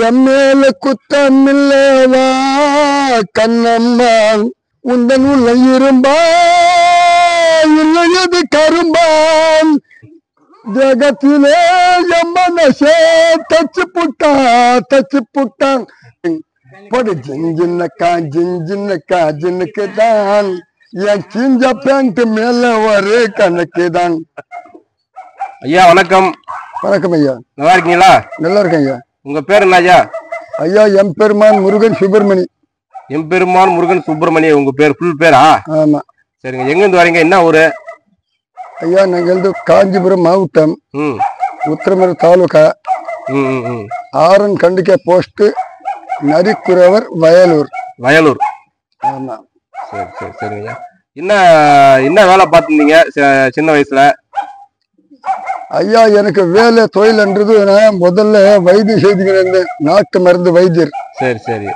எம்மேல குத்தமில்லவா கண்ணம்மா உந்தன் உள்ள இரும்பா இல்லையது கரும்பான் ஜகத்திலே எம்மனசே தச்சு புட்டான் போடு ஜின்ஜின்னக்கா ஜின்னுக்கு தான் என் கிஞ்ச பேண்ட் மேல ஒரு கணக்கு தான். ஐயா வணக்கம். வணக்கம் ஐயா. நல்லா இருக்கீங்களா? நல்லா இருக்கேன் ஐயா. உங்க பேர் என்ன ஐயா? ஐயா எம்பெருமான் முருகன் சுப்பிரமணி. எம்பெருமான் முருகன் சுப்பிரமணி உங்க பேர் ஃபுல் பேரா? ஆமா. சரிங்க. எங்க இருந்து வரீங்க? என்ன ஊரு? ஐயா நாங்கள் காஞ்சிபுரம் மாவட்டம் உத்திரமேறு தாலுகா ஆரன் கண்டிக்கை போஸ்ட் நரிக்குறவர் வயலூர். ஆமா. சரி சரி சரிங்க. என்ன வேலை பார்த்துருந்தீங்க சின்ன வயசுல? ஐயா எனக்கு வேலை தொழில்ன்றது நான் முதல்ல வைத்தியம் செய்துக்கிறேன், நாட்டு மருந்து வைத்தியர். சரி சரி.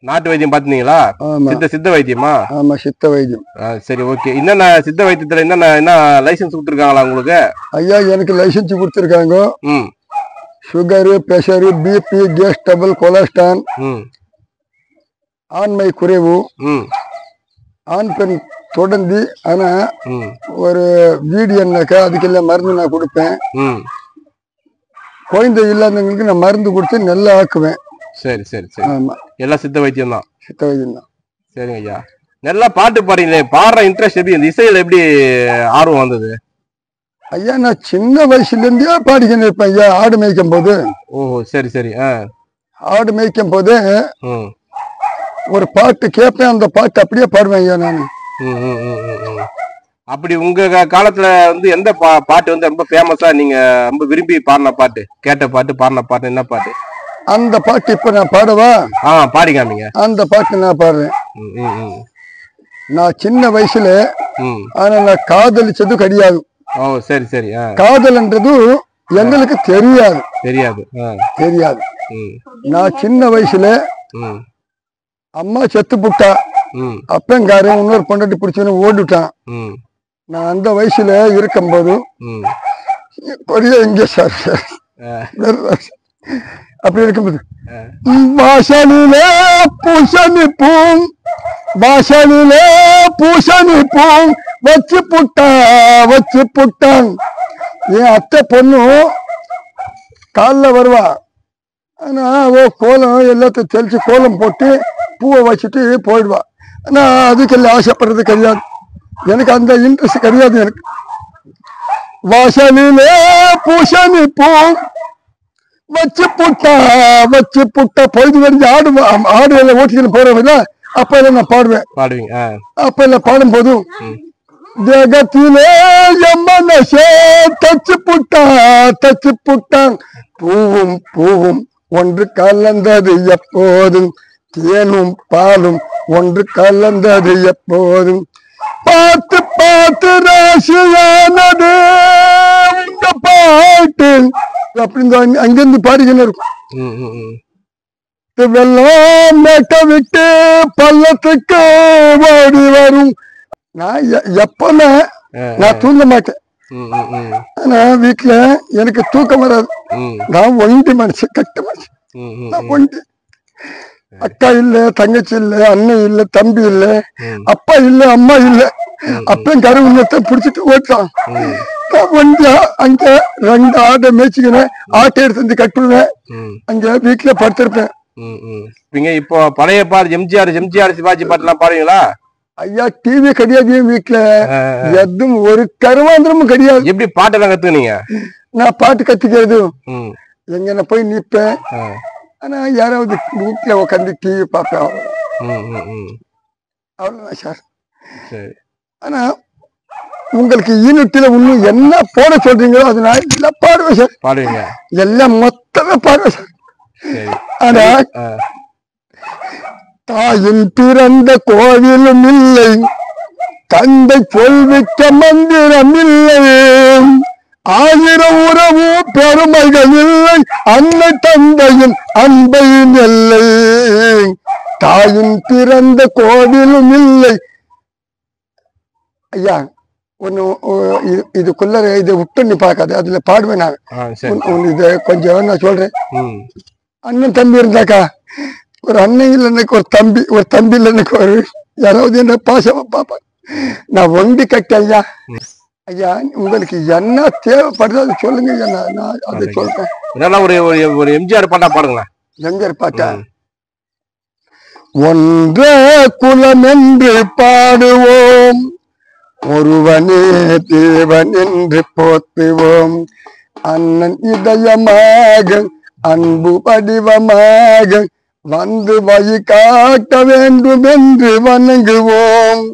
நாட்டு வைத்தியம் பாத்துனீங்களா? சித்த வைத்தியமா? ஆமா சித்த வைத்தியம். சரி ஓகே. என்னென்ன சித்த வைத்தியத்துல என்ன லைசன்ஸ் கொடுத்துருக்காங்களா உங்களுக்கு? ஐயா எனக்கு லைசன்ஸ் கொடுத்துருக்காங்க. Sugar, pressure, BP, gas trouble, cholesterol, ஆண்மை குறைவு, ஆண் பெண் தொடர்ந்து. ஆனா ஒரு வீடியோனாக்கா அதுக்கெல்லாம் மருந்து நான் கொடுப்பேன். குழந்தை இல்லாதவங்களுக்கு நான் மருந்து கொடுத்து நல்லா ஆக்குவேன். சரி சரி சரி. ஆமா எல்லாம் சித்த வைத்தியம் தான். சித்த வைத்தியம் தான். சரிங்க ஐயா. நல்லா பாட்டு பாடுறீங்களே, பாடுற இன்ட்ரெஸ்ட் எப்படி, இந்த இசையில எப்படி ஆர்வம் வந்தது? ஐயா நான் சின்ன வயசுல இருந்தே பாடிக்கின்னு இருப்பேன் ஐயா. ஆடு மேய்க்கும் போது. ஓஹோ சரி சரி. ஆடு மேய்க்கும் போது ஒரு பாட்டு கேட்பேன், அந்த பாட்டு அப்படியே பாடுவேன் ஐயா நான். அப்படி உங்க காலத்துல வந்து எந்த பாட்டு வந்து ரொம்ப ஃபேமஸா நீங்க ரொம்ப விரும்பி பாடின பாட்டு, கேட்ட பாட்டு, பாடின பாட்டு என்ன பாட்டு? அந்த பாட்டு இப்ப நான் பாடவா? பாடி காமிங்க. அந்த பாட்டு நான் பாடுறேன். நான் சின்ன வயசுல ஆனா நான் காதலிச்சது கிடையாது. ஓ சரி சரி. காதல்ன்றது எங்களுக்கு தெரியாது. நான் சின்ன வயசுல அம்மா செத்து புட்டா, அப்பங்காரன் இன்னொரு பொண்டாட்டி பிடிச்சவன ஓடிட்டான். நான் அந்த வயசுல இருக்கும்போது இங்க சார் அப்படி இருக்கும்போது வாசலிலே பூசணி பூம் வச்சு புட்டான். என் அத்தை பொண்ணு காலில் வருவா. ஆனா கோலம் எல்லாத்தையும் தெளிச்சு கோலம் போட்டு பூவை வச்சுட்டு போயிடுவா. நான் அதுக்கெல்லாம் ஆசைப்படுறது கிடையாது, எனக்கு அந்த இன்ட்ரெஸ்ட் கிடையாது எனக்கு. வாசலிலே பூசணி பூம் வச்சு புட்டா பொழுது வரைஞ்சு ஆடு எல்லாம் ஓட்டிக்கிட்டு போறவங்க அப்ப எல்லாம் நான் பாடுவேன். அப்ப எல்லாம் பாடும் போதும் ஜகத்திலே எம்மனசே தச்சு புட்டான். பூவும் ஒன்று கலந்தது எப்போதும், தேனும் பாலும் ஒன்று கலந்தது எப்போதும், பார்த்து ராசியானது உங்க பாட்டு அப்படின்னு அங்கிருந்து பாடிக்கின்னு இருக்கும். வெள்ளம் மேட்ட விட்டு பள்ளத்துக்கு ஓடி வரும். நான் எப்பவுமே நான் தூங்க மாட்டேன். ஆனா வீட்டுல எனக்கு தூக்கம் வராது. நான் ஒண்டி மனுஷன், கட்ட மனுஷன். நான் ஒண்டி. அக்கா இல்ல, தங்கச்சி இல்ல, அண்ணன் இல்ல, தம்பி இல்ல, அப்பா இல்ல, அம்மா இல்ல. அப்பன் கருவுன்னத்தை பிடிச்சிட்டு ஓட்டான். ஒண்டியா அங்க 2 ஆட்டை மேய்ச்சிக்கினேன். ஆட்டை எடுத்து வந்து கட்டுவேன். அங்க வீட்டுல படுத்திருப்பேன். இப்போ பழைய பாட்டு எம்ஜிஆர் சிவாஜி பாட்டு எல்லாம் பாடுவீங்களா? ஐயா டிவி கிடையாது வீட்டுல, எதுவும் ஒரு கருவாந்திரமும் கிடையாது. எப்படி பாட்டெல்லாம் கத்துனீங்க? நான் பாட்டு கத்துக்கிறது எங்க போய் நிப்பேன். ஆனா யாராவது வீட்டுல உட்காந்து டிவி பார்ப்பேன், அவ்வளவுதான் சார். ஆனா உங்களுக்கு யூனிட்ல இன்னும் என்ன போட சொல்றீங்களோ அது நான் எல்லாம் பாடுவேன் சார். பாடுவீங்க? எல்லாம் மொத்தமே பாடுவேன் சார். ஆனா தாயின் பிறந்த கோவிலும் இல்லை, தந்தை சொல்விக்க மந்திரம் இல்லை, ஆயிரம் உறவு பெருமைகள் இல்லை, அன்னை தந்தையின் அன்பையும் இல்லை, தாயின் பிறந்த கோவிலும் இல்லை. ஐயா ஒன்னு இதுக்குள்ள இதை விட்டு நீ பார்க்காது, அதுல பாடுவேன் நான். இதை கொஞ்சம் நான் சொல்றேன். அண்ணன் தம்பி இருந்தாக்கா, ஒரு அண்ணன் இல்லைன்னுக்கு ஒரு தம்பி இல்லைன்னுக்கு ஒரு யாராவது என்ன பாசமா பாப்பா. நான் ஒண்டி கட்ட ஐயா. ஐயா உங்களுக்கு என்ன தேவைப்படுதோ அது சொல்லுங்க ஐயா, நான் அதை சொல்றேன். ஒரு எம்ஜிஆர் பாட்டா பாடுங்களேன். எம்ஜிஆர் பாட்டா? ஒன்றே குலம் என்று பாடுவோம், ஒருவனே தேவன் என்று போற்றுவோம், அண்ணன் இதயமாக அன்பு வடிவமாக வந்து வழி காட்ட வேண்டும் என்று வணங்குவோம்.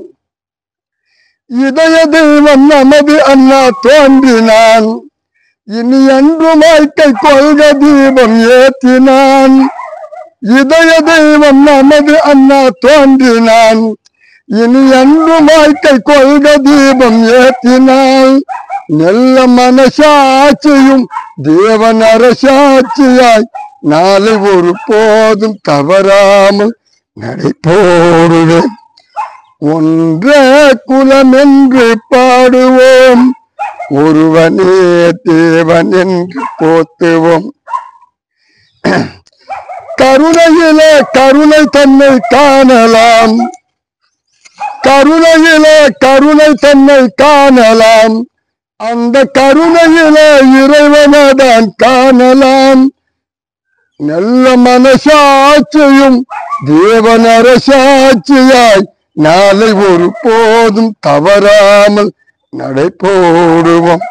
இதய தெய்வம் நமது அண்ணா தோன்றினான், இனி அன்று வாழ்க்கை கொள்க தீபம் ஏற்றினான். இதய தெய்வம் நமது அண்ணா தோன்றினான், இனி அன்று வாழ்க்கை கொள்க தீபம் ஏற்றினான். நல்ல மனசாட்சியும் தேவன் அரசாட்சியாய் நாளை ஒரு போதும் தவறாமல் நடைபோடுவேன். ஒன்றே குலம் என்று பாடுவோம், ஒருவனே தேவன் என்று போற்றுவோம். கருணையிலே கருணை தன்னை காணலாம், கருணையிலே கருணை தன்னை காணலாம், அந்த கருணையிலே இறைவனதான் காணலாம். நல்ல மனசாட்சியும் தேவன் அரசாட்சியாய் நாளை ஒரு போதும் தவறாமல் நடைபோடுவோம்.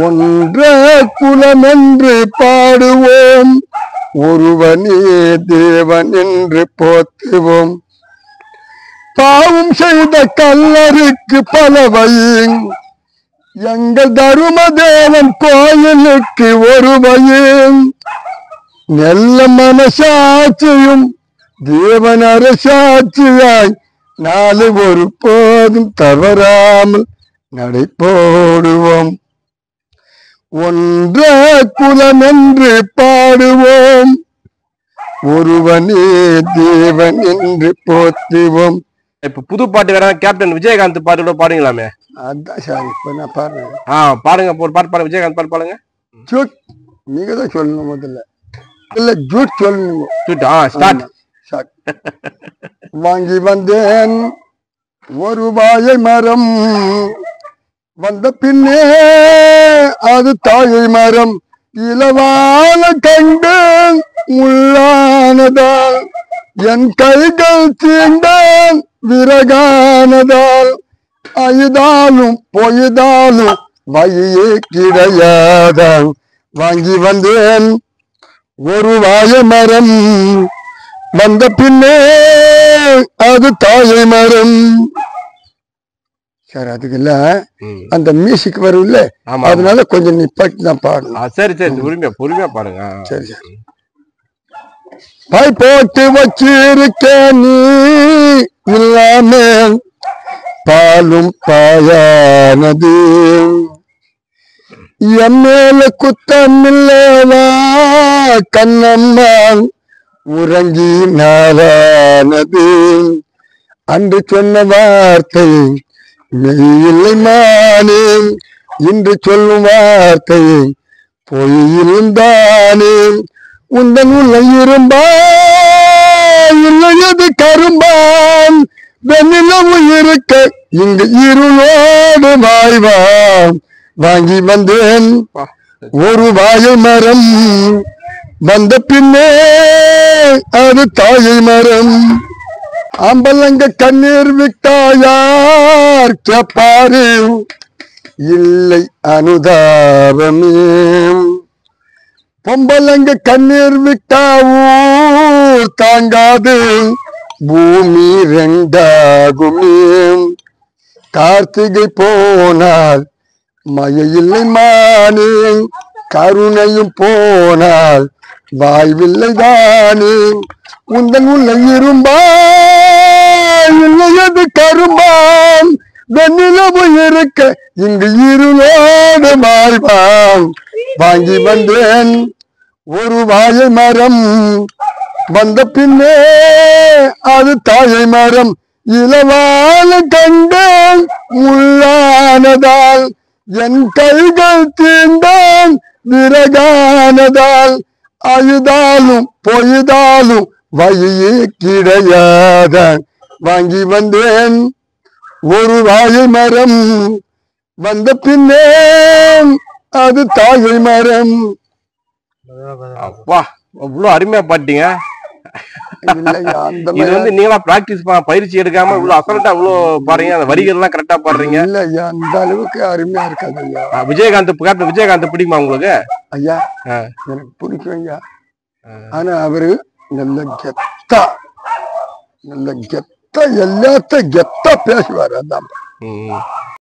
ஒன்றே குலம் என்று பாடுவோம், ஒருவனே தேவன் என்று போற்றுவோம். பாவம் செய்த கல்லருக்கு பல வழி, எங்கள் தருமதேவன் கோயிலுக்கு ஒரு வழி. நல்ல மனசாட்சியும் தேவன் அரசாட்சியாய் நாளை ஒரு போதும் தவறாமல் நடைபோடுவோம். ஒன்றே குலம் என்று பாடுவோம், ஒருவனே தேவன் என்று போற்றுவோம். இப்ப புது பாட்டு வேற கேப்டன் விஜயகாந்த் பாட்டு கூட பாடுங்களாமே? அதான் சார் இப்ப நான் பாடுறேன். பாடுங்க, ஒரு பாட்டு பாடுங்க, விஜயகாந்த் பாட்டு பாடுங்க. ஜூட் நீங்க தான் சொல்லணும் முதல்ல. இல்ல ஜூட் சொல்லணும். ஜூட் ஸ்டார்ட். வாங்கி வந்தேன் ஒரு வாழை மரம், வந்த பின்னே அது தாயை மரம், இளவான கண்டு உள்ளானதால் என் கைகள் தீண்டான் விறகானதால், அழுதாலும் பொய்தாலும் வழியே கிடையாதான். வாங்கி வந்தேன் ஒரு வாழை மரம், வந்த பின்னே அது தாயை மரம். சார் அதுக்கு இல்ல அந்த மியூசிக் வரும் இல்ல, அதனால கொஞ்சம் நிப்பாட்டி தான் பாடணும். சரி சரி, பொறுமையா பாடுங்க. சரி சரி. பாய் போட்டு வச்சிருக்க நீ இல்லாம பாலும் பாயானது, என் மேல குத்தமில்லவா கண்ணம்மா உறங்கி நாளானது. அன்று சொன்ன வார்த்தை மெய்யில்லை மானே, இன்று சொல்லும் வார்த்தை பொய்யிலுந்தானே. உந்தன் உள்ள இரும்பா இல்லையது கரும்பான், வெண்ணிலவு இருக்க இங்கு இருளோடு வாய்வான். வாங்கி வந்தேன் ஒரு வாழை மரம், வந்த பின்னே அது தாயை மரம். ஆம்பலங்க கண்ணீர் விட்டாயார் கேப்பாரு, இல்லை அனுதாபமே. பொம்பலங்க கண்ணீர் விட்டா ஊர் தாங்காது, பூமி ரெண்டாகுமே. கார்த்திகை போனால் மழை இல்லை மானே, கருணையும் போனால் வாய்வில்லை தானே. உந்தன் உள்ள இரும்பா இல்லையது கரும்பான், வெண்ணிலவு இருக்க இங்கு இருளோடு மாறிவான் வாங்கி வந்தேன் ஒரு வாழை மரம் வந்த பின்னே அது தாயை மரம் இளவான கண்டேன் முள்ளானதால் என் கைகள் தீண்டான் விறகானதால் அழுதாலும் பொய்தாலும் வழியே கிடையாத வாங்கி வந்தேன் ஒரு வாழை மரம் வந்த பின்னே அது தாயை மரம். அப்பா இவ்வளவு அருமையா பாட்டீங்க. இல்லையா அந்த இது வந்து நீங்களா பிராக்டிஸ் பயிற்சி எடுக்காம இவ்வளவு அசல்ட்டா இவ்வளவு பாடுறீங்க, அந்த வரிகள் எல்லாம் கரெக்டா பாடுறீங்க. இல்லையா அந்த அளவுக்கு அருமையா இருக்காது ஐயா. கேப்டன் விஜயகாந்த் பிடிக்குமா உங்களுக்கு? ஐயா எனக்கு பிடிக்கும் ஐயா. ஆனா அவரு நல்ல கெத்தா எல்லாத்த கெத்தா பேசுவாரு. அதான்